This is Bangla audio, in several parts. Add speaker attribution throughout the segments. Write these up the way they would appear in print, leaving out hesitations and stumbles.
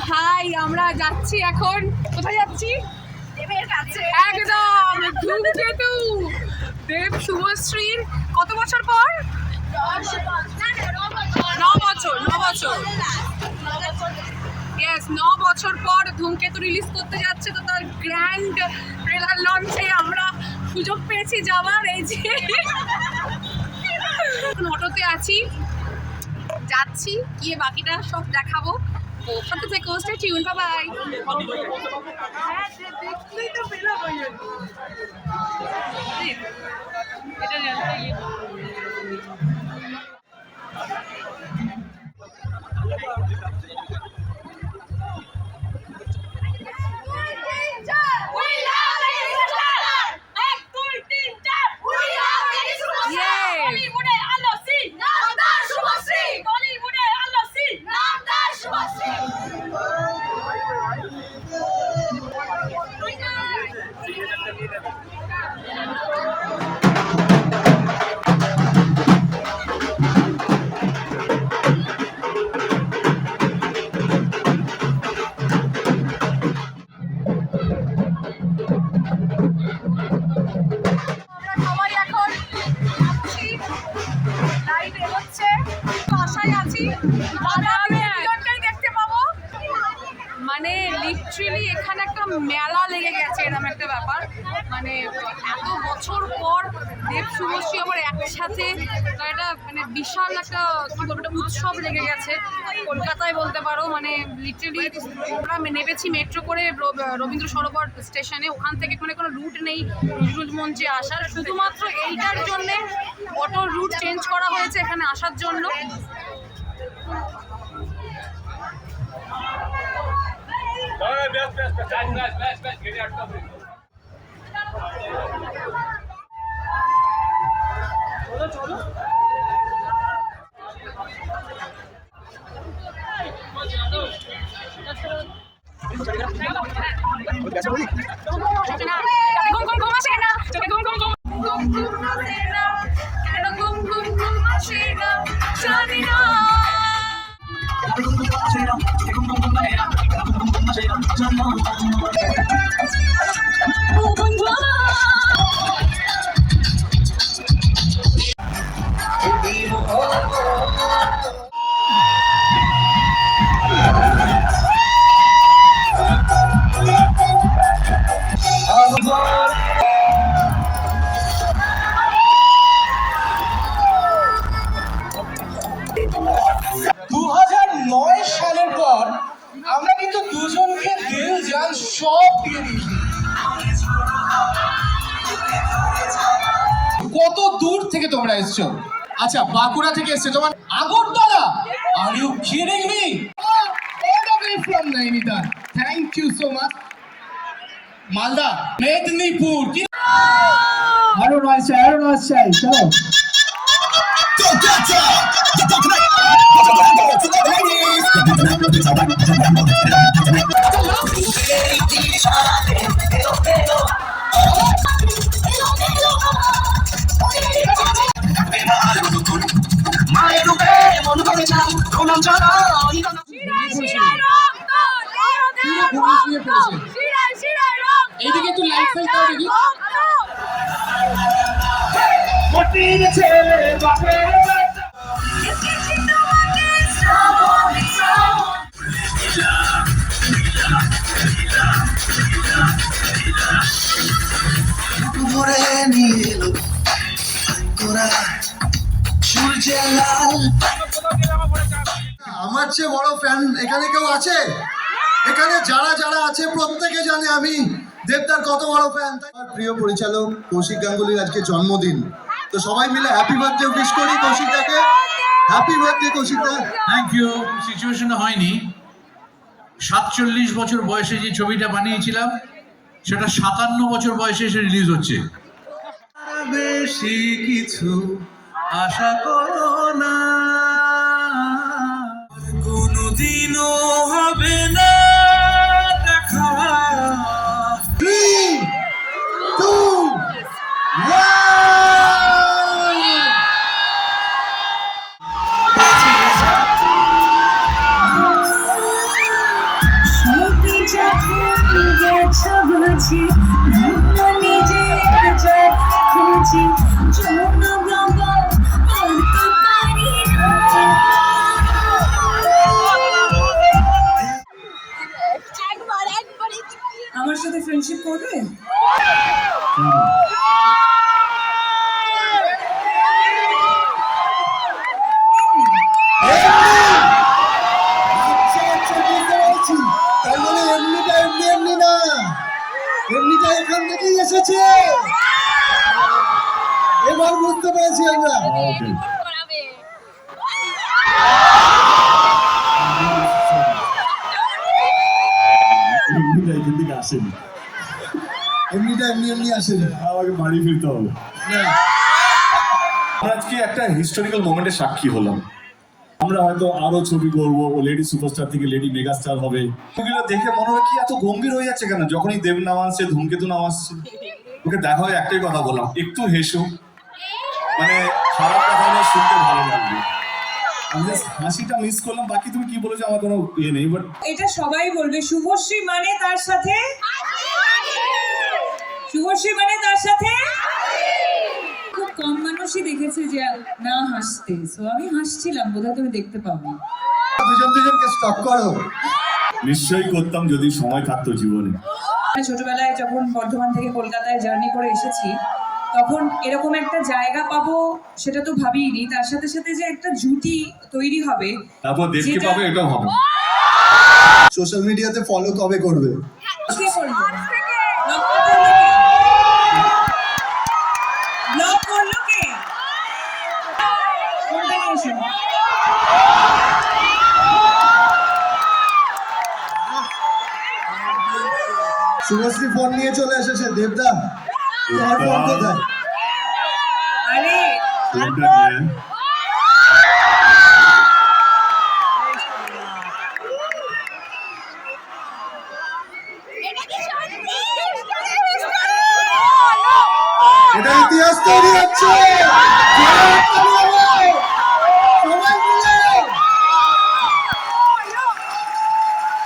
Speaker 1: হাই, আমরা যাচ্ছি এখন। কোথায় যাচ্ছি?
Speaker 2: দেবের কাছে।
Speaker 1: একদম ধূমকেতু দেব শুভশ্রীর কত বছর পর? 9 বছর পর ধূমকেতু রিলিজ করতে যাচ্ছে। তো তার গ্র্যান্ড ট্রেলার লঞ্চে আমরা সুযোগ পেয়েছি যাওয়ার। এই যে অটোতে আছি, যাচ্ছি, গিয়ে বাকিটা সব দেখাবো। তো সাথে থেকে স্টে টিউন, বাই বাই। এটা মানে লিটারালি এখানে একটা মেলা লেগে গেছে, এরকম একটা ব্যাপার। মানে এত বছর পর দেব শুভশ্রী আবার একসাথে, এটা মানে বিশাল একটা কি বলবো, একটা উৎসব লেগে গেছে কলকাতায় বলতে পারো। মানে লিটারালি আমরা নেমেছি মেট্রো করে রবীন্দ্র সরোবর স্টেশনে। ওখান থেকে মানে কোনো রুট নেই নজরুল মঞ্চে আসার, শুধুমাত্র এইটার জন্যে অটোর রুট চেঞ্জ করা হয়েছে এখানে আসার জন্য।
Speaker 3: সালের পর আমরা কিন্তু দুজনকে দিল জান সব দিয়ে দিয়েছি। কত দূর থেকে তোমরা এসছো? আচ্ছা, বাঁকুড়া থেকে এসছো, তোমার Agartala? Are you kidding me? all the way from Nainital. Thank you so much. Malda, Medinipur, কি
Speaker 4: আরো নয় চাই চলো।
Speaker 3: এইদিকে একটু লাইট ফাইট দাও দেখি।
Speaker 5: আমার চেয়ে বড় ফ্যান এখানে কেউ আছে? এখানে যারা যারা আছে প্রত্যেকে জানে আমি দেবদার কত বড় ফ্যান। প্রিয় পরিচালক কৌশিক গাঙ্গুলির আজকে জন্মদিন, তো সবাই মিলে হ্যাপি বার্থডে উইশ করি কৌশিকদাকে। হ্যাপি বার্থডে কৌশিকদা।
Speaker 6: Thank you. সিচুয়েশন হয়নি, 47 বছর বয়সে যে ছবিটা বানিয়েছিলাম সেটা 57 বছর বয়সে এসে রিলিজ হচ্ছে। বেশি কিছু আশা করো না, কোনোদিনও হবে না দেখা।
Speaker 5: 3, 2, 1। আমরা।
Speaker 4: ওকে এমনিটা এখান থেকে আসেনি,
Speaker 5: এমনিটা এমনি আসেনি।
Speaker 4: আমাকে বাড়ি ফিরতে হবে।
Speaker 2: আমরা আজকে একটা হিস্টোরিক্যাল মোমেন্টের সাক্ষী হলাম।
Speaker 4: আমরা হয়তো আরো ছবি করবো, ও লেডি সুপারস্টার থেকে লেডি মেগাস্টার হবে।
Speaker 2: ওগুলো দেখে মনে হয় কি এত গম্ভীর হয়ে যাচ্ছে কেন? যখনই দেব নাম আসছে, ধূমকেতু নাম আসছে, ওকে দেখা হয় একটাই কথা বললাম, একটু হেসো, মানে খারাপ কথা হলে শুনতে ভালো লাগবে।
Speaker 4: আমি জাস্ট হাসিটা মিস করলাম, বাকি তুমি কি বলেছো আমার কোনো ইয়ে নেই। বাট
Speaker 7: এটা সবাই বলবে শুভশ্রী মানে তার সাথে, শুভশ্রী মানে তার সাথে খুব কম মানুষই দেখেছে যে না হাসতে, সো আমি হাসছিলাম, বোধহয় তুমি দেখতে পাবো।
Speaker 5: দুজনকে স্টপ করো।
Speaker 4: নিশ্চয়ই করতাম যদি সময় থাকতো জীবনে।
Speaker 7: ছোটবেলায় যখন বর্ধমান থেকে কলকাতায় জার্নি করে এসেছি, তখন এরকম একটা জায়গা পাবো সেটা তো ভাবিনি, তার সাথে সাথে যে একটা জুটি তৈরি হবে,
Speaker 2: তারপর দেবকে
Speaker 7: যেটা-
Speaker 2: পাবে, এটাও হবে।
Speaker 5: সোশ্যাল মিডিয়াতে ফলো কবে করবে?
Speaker 7: কে করলো? ব্লক করলো কে? ব্লক করলো কে? কোনটা নিয়ে এসো?
Speaker 5: শুভশ্রী ফোন নিয়ে চলে এসেছে। দেবদা, তোমার ফোন কোথায়?
Speaker 7: আরে
Speaker 4: ফোনটা নিয়ে
Speaker 5: এটা ইতিহাস তৈরি হচ্ছে। সবাই মিলে।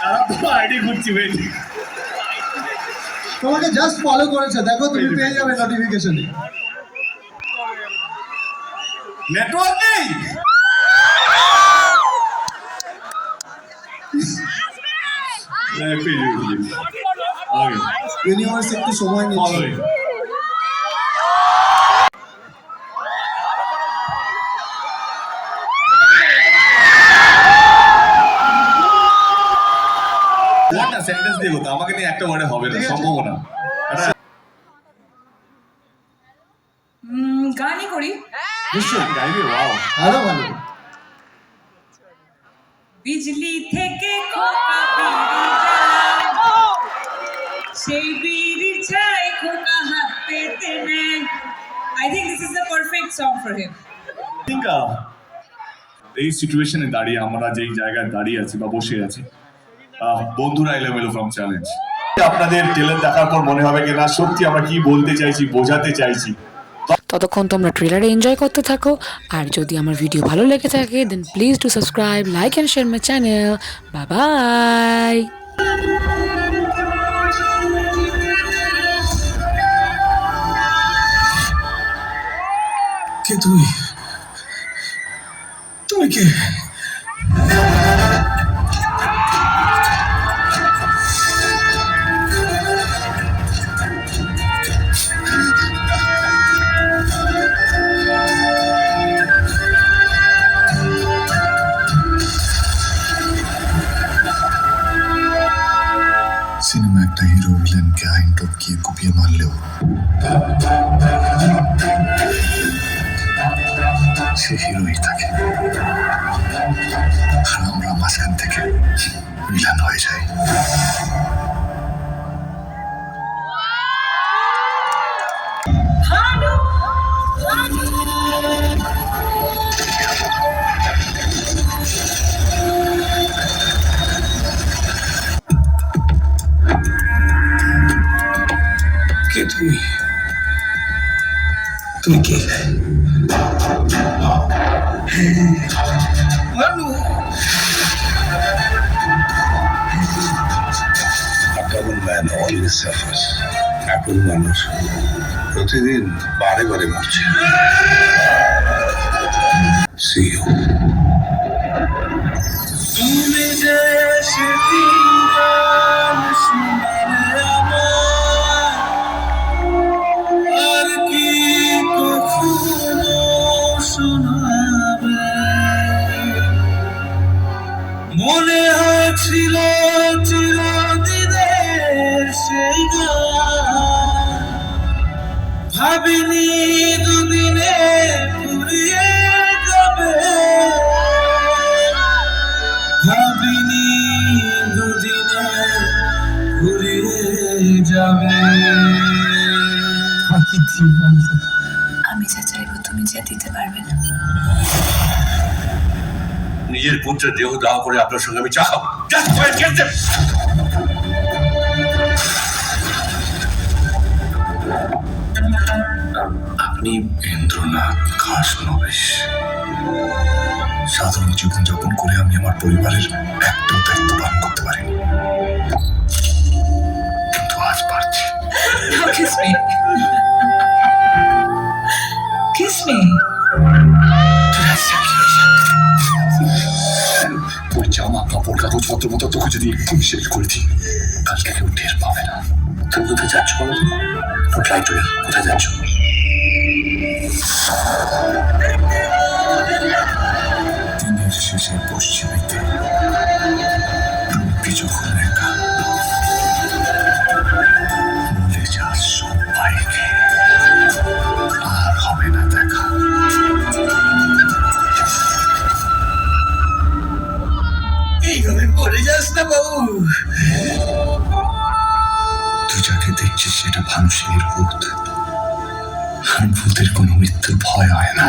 Speaker 4: তারা তো আইডি ঘুরছি ভাই।
Speaker 5: তোমাকে জাস্ট ফলো করেছে, দেখো তুমি পেয়ে যাবে নোটিফিকেশনে।
Speaker 2: নেটওয়ার্ক নেই।
Speaker 5: ইউনিভার্স একটু সময় নিচ্ছে।
Speaker 2: একটা সেন্টেন্স দিয়ে বলতো, আমাকে নিয়ে একটা ওয়ার্ডে হবে না,
Speaker 5: ঠিক আছে।
Speaker 2: সম্ভব না।
Speaker 7: গানই করি।
Speaker 2: নিশ্চয়ই গাইবে, ওয়াও।
Speaker 5: ভালো ভালো।
Speaker 7: বিজলি থেকে খোকা বিড়ি জ্বালা, সেই বিড়ির ছাই খোকা হাত পেতে নেয়। I think this is the perfect song for him.
Speaker 4: think, এই সিচুয়েশনে দাঁড়িয়ে আমরা যেই জায়গায় দাঁড়িয়ে আছি বা বসে আছি, বন্ধুরা এলোমেলো ফ্রম চ্যালেঞ্জ, আপনাদের ট্রেলার দেখার পর মনে হবে কিনা সত্যি আমরা কি বলতে চাইছি, বোঝাতে চাইছি।
Speaker 8: ততক্ষণ তোমরা ট্রেলারে এনজয় করতে থাকো, আর যদি আমার ভিডিও ভালো লেগে থাকে then please do subscribe, like and share my channel. Bye bye.
Speaker 9: কে তুমি? তুমি কে? সিনেমা একটা হিরো ভিলেনকে আইন টপকিয়ে কুপিয়ে মারলেও সে হিরোই থাকে, আর আমরা মাঝখান থেকে ভিলেন হয়ে যাই। কে তুমি? তুমি কে? মানু A common man always suffers. এখন মানুষ প্রতিদিন বারে বারে মরছে। See you. তুমি যে সেদিন গান শুনলে আমার, আর কি কখনো শোনাবে? মনে হয়েছিল চিরদিনের সেই গান, ভাবিনি দুদিনে ফুরিয়ে যাবে ভাবিনি দুদিনে ফুরিয়ে যাবে
Speaker 7: আমি যা চাইবো তুমি যা দিতে পারবে না।
Speaker 9: নিজের পুত্রের দেহ দাহ করে আপনার সঙ্গে আমি চা খাবো। Just go and get them! আপনি ইন্দ্রনাথ খাসনবিশ। সাধারণ জীবনযাপন করে আমি আমার পরিবারের একটাও দায়িত্ব পালন করতে পারিনি, কিন্তু আজ পারছি।
Speaker 7: Kiss me. Kiss me.
Speaker 9: ওই জামা কাপড় কাগজপত্র মতো তোকে যদি একটু শেষ করে দিই, কালকে কেউ টের পাবে না। তুমি কোথায় যাচ্ছ বলো তো? ট্রাই টু কোথায় যাচ্ছ? দিনের শেষে পশ্চিমেতে যখন একা ভুলে যাস সবাইকে, আর হবে না দেখা। এইভাবে পড়ে যাস না বাবু। তুই যাকে দেখছিস সেটা ভানুসিংহের ভূত, আর ভূতের কোনো মৃত্যুর ভয় হয় না।